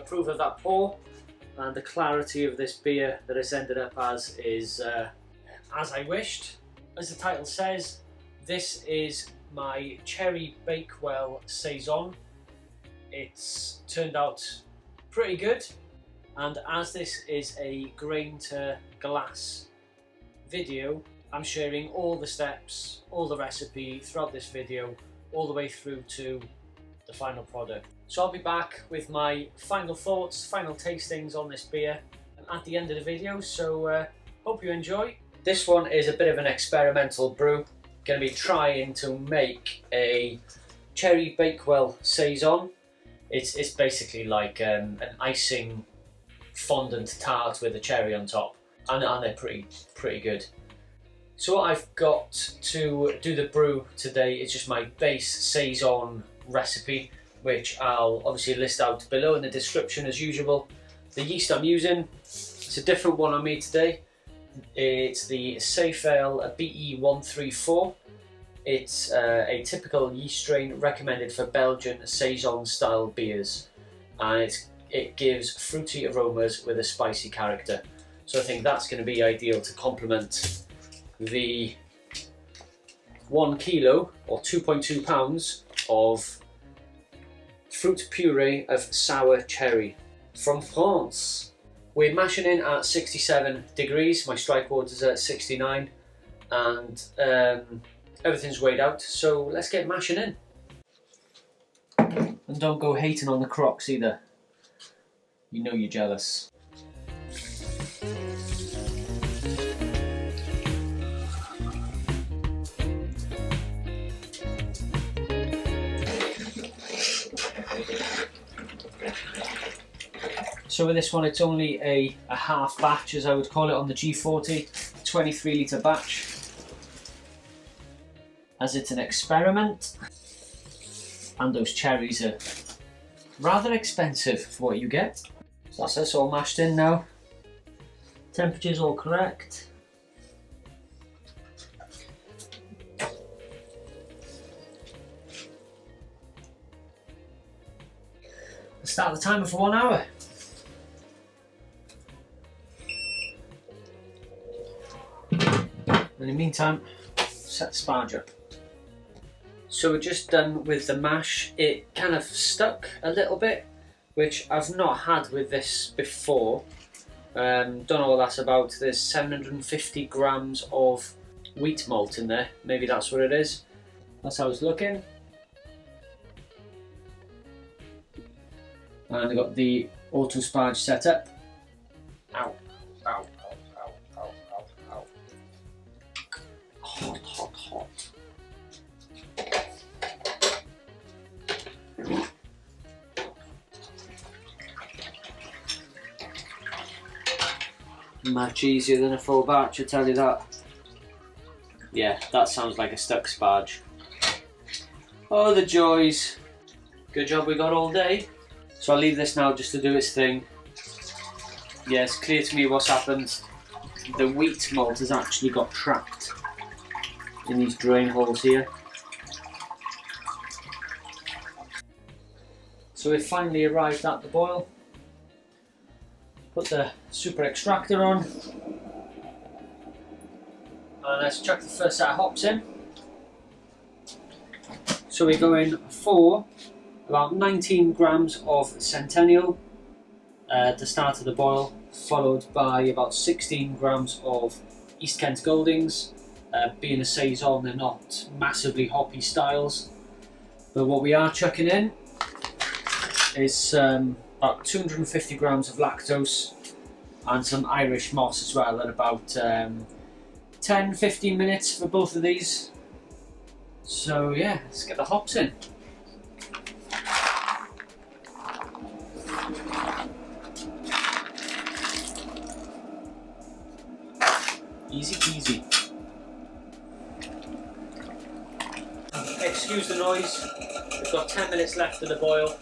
approve of that pour, and the clarity of this beer that it's ended up as is as I wished. As the title says, this is my cherry Bakewell Saison. It's turned out pretty good, and as this is a grain to glass video, I'm sharing all the steps, all the recipe throughout this video, all the way through to the final product. So I'll be back with my final thoughts, final tastings on this beer at the end of the video, so hope you enjoy. This one is a bit of an experimental brew. Going to be trying to make a cherry Bakewell Saison. It's basically like an icing fondant tart with a cherry on top, and they're pretty good. So what I've got to do the brew today is just my base Saison recipe, which I'll obviously list out below in the description as usual. The yeast I'm using, it's a different one I made today. It's the Safe Ale BE134. It's a typical yeast strain recommended for Belgian Saison style beers, and it gives fruity aromas with a spicy character. So I think that's going to be ideal to complement the 1 kilo or 2.2 pounds of fruit puree of sour cherry from France. We're mashing in at 67 degrees, my strike water's at 69, and everything's weighed out, so let's get mashing in. And don't go hating on the crocks either, you know you're jealous. So with this one, it's only a half batch, as I would call it, on the G40, 23 litre batch, as it's an experiment, and those cherries are rather expensive for what you get. So that's us all mashed in now. Temperature's all correct. Start the timer for 1 hour. In the meantime, set the sparge up. So we're just done with the mash. It kind of stuck a little bit, which I've not had with this before. Don't know what that's about. There's 750 grams of wheat malt in there. Maybe that's what it is. That's how it's looking. And I've got the auto sparge set up. Ow, ow, ow, ow, ow, ow, ow. Hot, hot, hot. Much easier than a full batch, I tell you that. Yeah, that sounds like a stuck sparge. Oh, the joys. Good job we got all day. So I'll leave this now just to do its thing. Yeah, it's clear to me what's happened. The wheat malt has actually got trapped in these drain holes here. So we've finally arrived at the boil. Put the super extractor on. And let's chuck the first set of hops in. So we're going for about 19 grams of Centennial at the start of the boil, followed by about 16 grams of East Kent Goldings. Being a Saison, they're not massively hoppy styles, but what we are chucking in is about 250 grams of lactose and some Irish moss as well, at about 10-15 minutes for both of these. So yeah, let's get the hops in. Easy peasy. Excuse the noise, we've got 10 minutes left of the boil,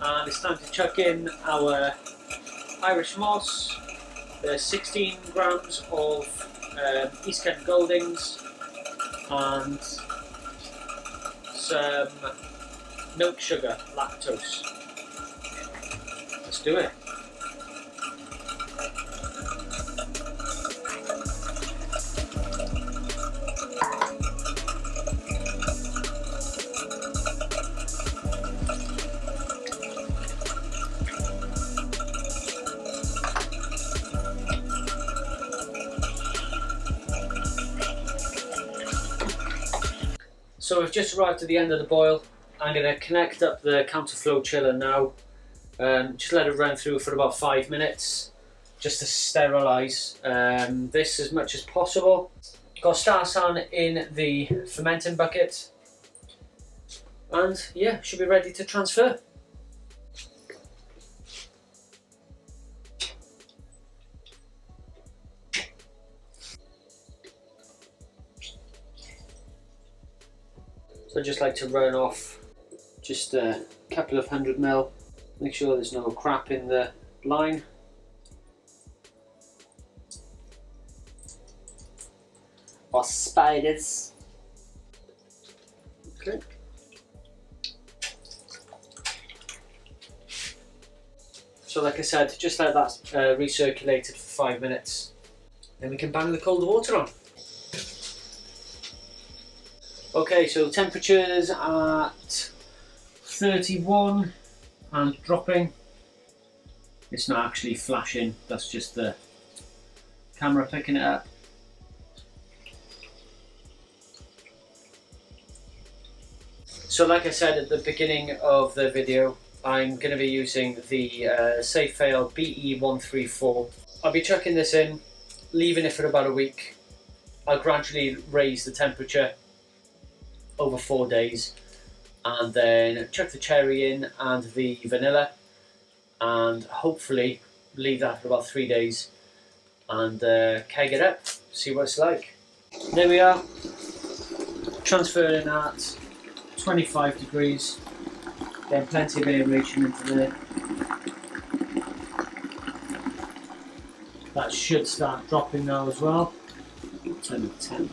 and it's time to chuck in our Irish moss, the 16 grams of East Kent Goldings, and some milk sugar, lactose. let's do it. So we've just arrived at the end of the boil. I'm going to connect up the counterflow chiller now. Just let it run through for about 5 minutes, just to sterilise this as much as possible. Got Saison in the fermenting bucket, and yeah, should be ready to transfer. So I just like to run off just a couple of 100 ml. Make sure there's no crap in the line. Or spiders. Okay. So like I said, just let that recirculated for 5 minutes. Then we can bang the cold water on. Okay, so temperatures at 31 and dropping. It's not actually flashing, that's just the camera picking it up. So like I said at the beginning of the video, I'm going to be using the Safe-Fail BE134. I'll be chucking this in, leaving it for about a week. I'll gradually raise the temperature over 4 days, and then chuck the cherry in and the vanilla, and hopefully leave that for about 3 days and keg it up, see what it's like. There we are, transferring at 25 degrees, getting plenty of aeration into there. That should start dropping now as well. Turn it 10.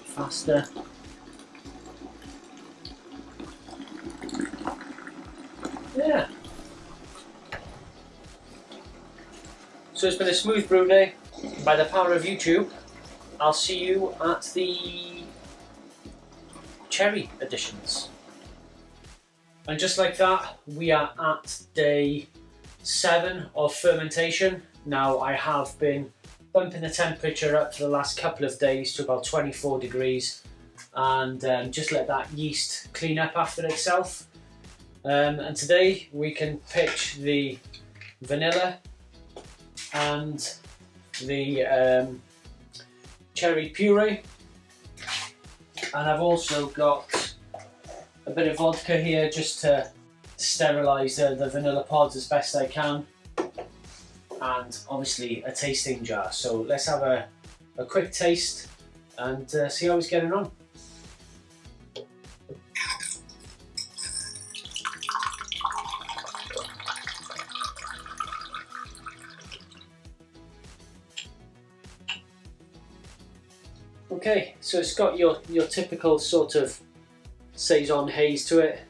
Faster. Yeah. So it's been a smooth brew day. By the power of YouTube, I'll see you at the cherry editions. And just like that, we are at day 7 of fermentation. Now I have been bumping the temperature up for the last couple of days to about 24 degrees, and just let that yeast clean up after itself. And today we can pitch the vanilla and the cherry puree, and I've also got a bit of vodka here just to sterilise the vanilla pods as best I can, and obviously a tasting jar. So let's have a quick taste and see how it's getting on. Okay, so it's got your typical sort of Saison haze to it.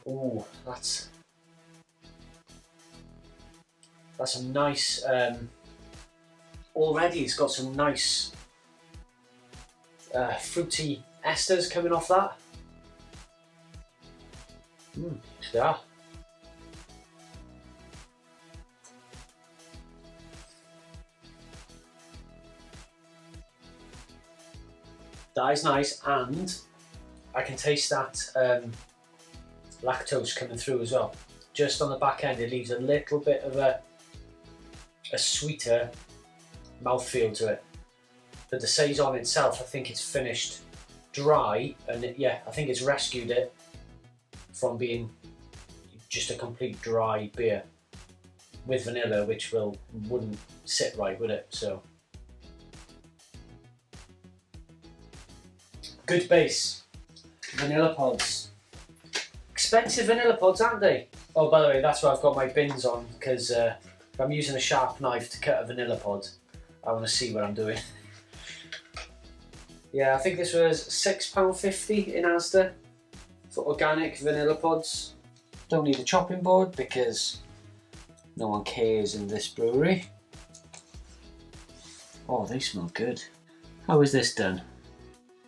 Oh, that's a nice, already it's got some nice fruity esters coming off that. Yeah. That is nice, and I can taste that lactose coming through as well. Just on the back end, it leaves a little bit of a sweeter mouthfeel to it. But the Saison itself, I think it's finished dry, and yeah, I think it's rescued it from being just a complete dry beer with vanilla, which wouldn't sit right, would it? So good base. Vanilla pods. Expensive vanilla pods, aren't they? Oh, by the way, that's why I've got my bins on, because if I'm using a sharp knife to cut a vanilla pod, I want to see what I'm doing. Yeah, I think this was £6.50 in Asda. for organic vanilla pods. Don't need a chopping board because no one cares in this brewery. Oh, they smell good. How is this done?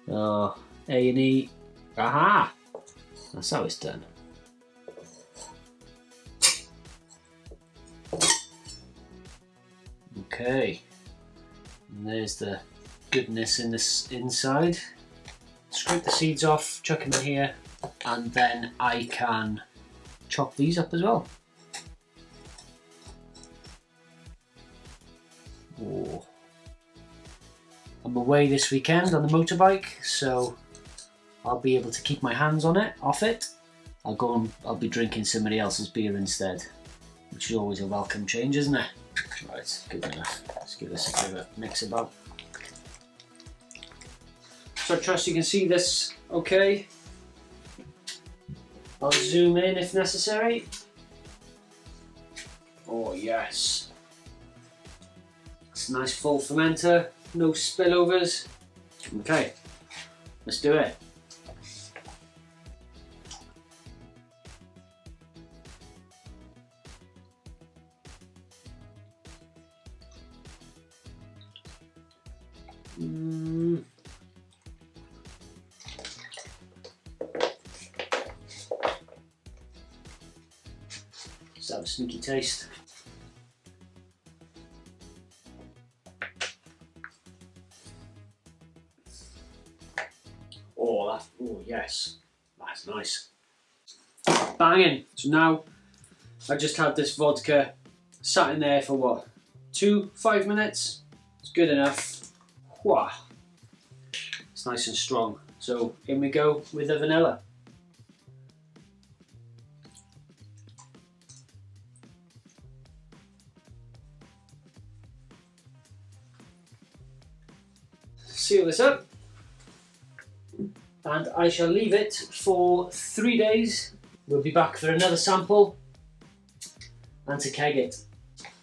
Oh, A&E. Aha! That's how it's done. Okay. And there's the goodness in this inside. Scrape the seeds off, chuck them in here, and then I can chop these up as well. Oh. I'm away this weekend on the motorbike, so I'll be able to keep my hands on it, off it. I'll be drinking somebody else's beer instead, which is always a welcome change, isn't it? Right, good enough. Let's give this a bit of a mix about. So I trust you can see this okay. I'll zoom in if necessary. Oh yes. It's a nice full fermenter, no spillovers. Okay, let's do it. Just have a sneaky taste. Oh yes, that's nice. Banging. So now I just had this vodka sat in there for what, 5 minutes? It's good enough. Wow. It's nice and strong. So in we go with the vanilla. Seal this up, and I shall leave it for 3 days. We'll be back for another sample and to keg it.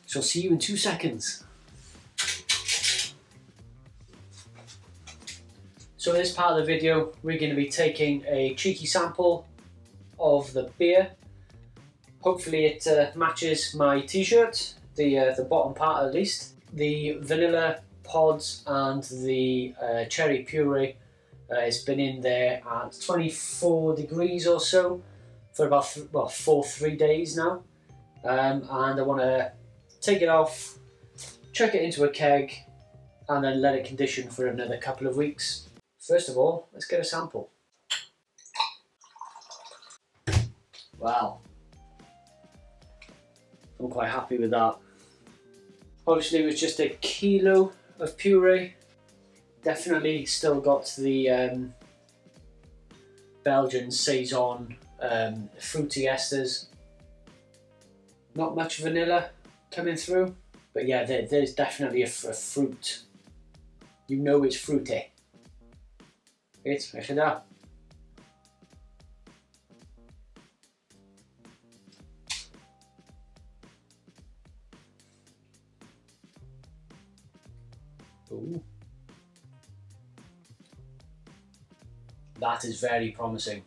So I'll see you in 2 seconds. So in this part of the video, we're going to be taking a cheeky sample of the beer. Hopefully it matches my t-shirt, the bottom part at least. The vanilla pods and the cherry puree has been in there at 24 degrees or so for about 3 days now, and I want to take it off, chuck it into a keg, and then let it condition for another couple of weeks. First of all, let's get a sample. Wow, I'm quite happy with that. Obviously it was just a kilo of puree. Definitely still got the Belgian Saison fruity esters. Not much vanilla coming through, but yeah, there's definitely a fruit. You know it's fruity. It's Iechyd. Ooh. That is very promising.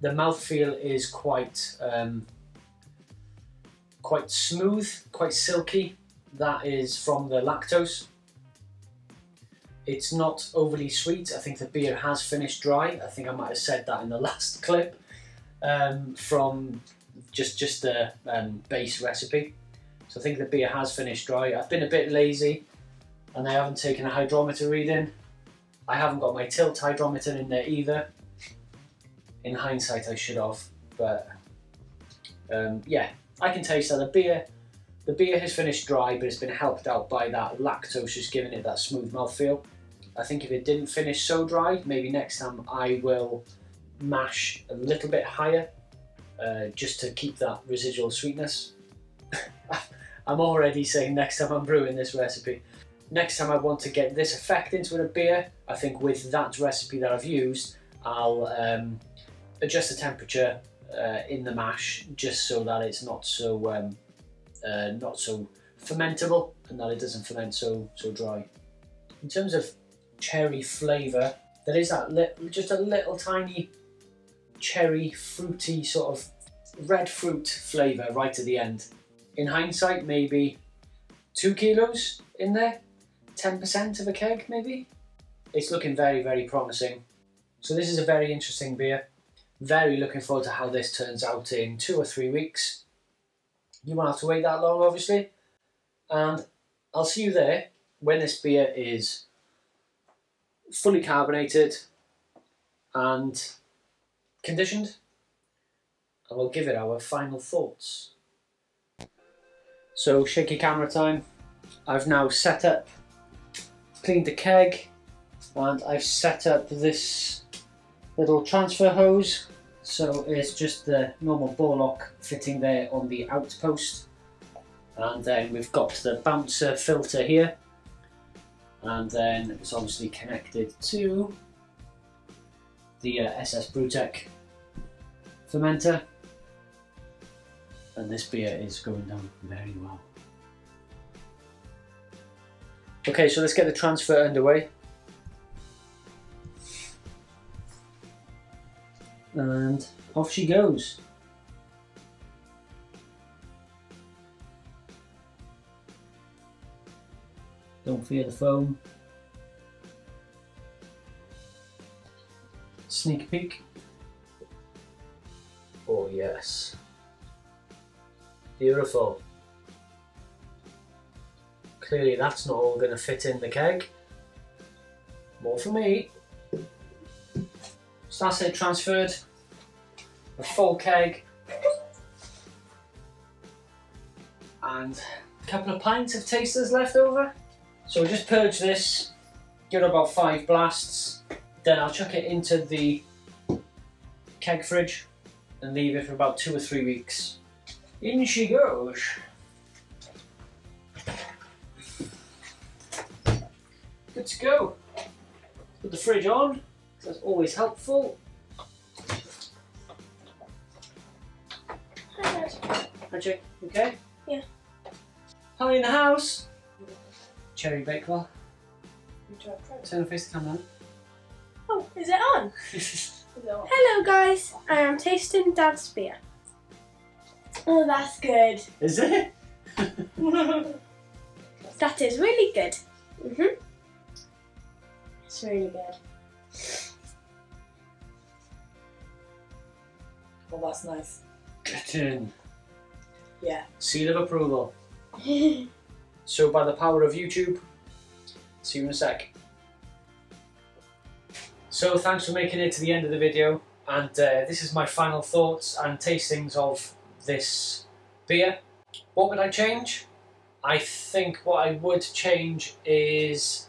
The mouthfeel is quite smooth, quite silky. That is from the lactose. It's not overly sweet. I think the beer has finished dry. I think I might have said that in the last clip from just the base recipe. So I think the beer has finished dry. I've been a bit lazy and I haven't taken a hydrometer reading. I haven't got my tilt hydrometer in there either. In hindsight I should have, but yeah, I can taste that the beer has finished dry, but it's been helped out by that lactose just giving it that smooth mouthfeel. I think if it didn't finish so dry, maybe next time I will mash a little bit higher just to keep that residual sweetness. I'm already saying next time I'm brewing this recipe. Next time I want to get this effect into a beer, I think with that recipe that I've used, I'll adjust the temperature in the mash just so that it's not so fermentable and that it doesn't ferment so dry. In terms of cherry flavour, there is that just a little tiny cherry, fruity, sort of red fruit flavour right at the end. In hindsight, maybe 2 kilos in there, 10% of a keg maybe. It's looking very, very promising. So this is a very interesting beer. Very looking forward to how this turns out in 2 or 3 weeks. You won't have to wait that long, obviously. And I'll see you there when this beer is fully carbonated and conditioned. And we'll give it our final thoughts. So shaky camera time. I've now set up, cleaned the keg, and I've set up this little transfer hose. So it's just the normal bore lock fitting there on the outpost. And then we've got the bouncer filter here. And then it's obviously connected to the SS Brewtech fermenter. And this beer is going down very well. Okay, so let's get the transfer underway. And off she goes. Don't fear the foam. Sneak peek. Oh yes. Beautiful. Clearly that's not all going to fit in the keg. More for me. So that's it, transferred. A full keg. And a couple of pints of tasters left over. So we'll just purge this, give it about 5 blasts, then I'll chuck it into the keg fridge and leave it for about 2 or 3 weeks. In she goes. Good to go. Put the fridge on, that's always helpful. Hi, Dad. Hi, Jake. Okay? Yeah. Hi in the house. Cherry Bakewell. Turn the face camera on. Oh, is it on? Hello guys, I am tasting Dad's beer. Oh, that's good. Is it? That is really good. It's really good. Well, that's nice. Get in. Yeah. Seal of approval. So by the power of YouTube, see you in a sec. So thanks for making it to the end of the video, and this is my final thoughts and tastings of this beer. What would I change? I think what I would change is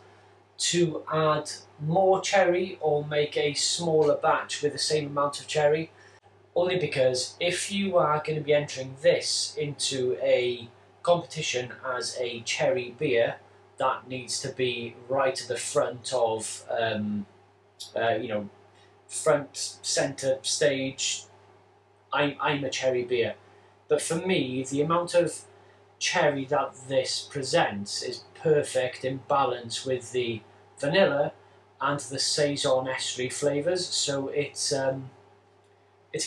to add more cherry or make a smaller batch with the same amount of cherry. Only because if you are going to be entering this into a competition as a cherry beer, that needs to be right at the front of, you know, front centre stage. I'm a cherry beer, but for me, the amount of cherry that this presents is perfect in balance with the vanilla and the Saison estery flavours. So it's a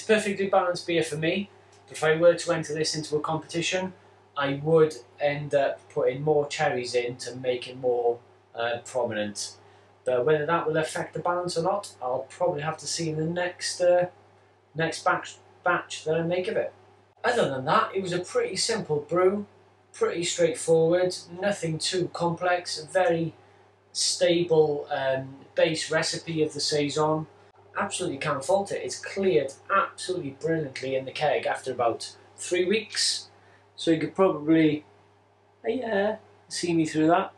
perfectly balanced beer for me. If I were to enter this into a competition, I would end up putting more cherries in to make it more prominent. But whether that will affect the balance or not, I'll probably have to see in the next batch that I make of it. Other than that, it was a pretty simple brew, pretty straightforward, nothing too complex, a very stable base recipe of the Saison. Absolutely can't fault it. It's cleared absolutely brilliantly in the keg after about 3 weeks. So you could probably, see me through that.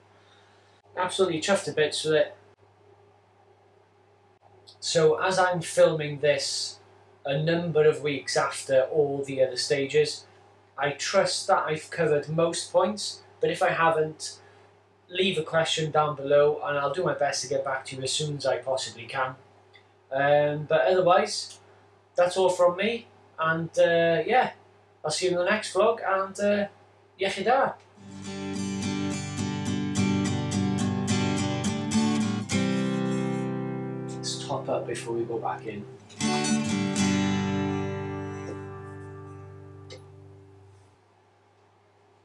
Absolutely chuffed to bits with it. So as I'm filming this a number of weeks after all the other stages, I trust that I've covered most points, but if I haven't, leave a question down below and I'll do my best to get back to you as soon as I possibly can. But otherwise, that's all from me, and yeah, I'll see you in the next vlog, and Iechyd. Let's top up before we go back in.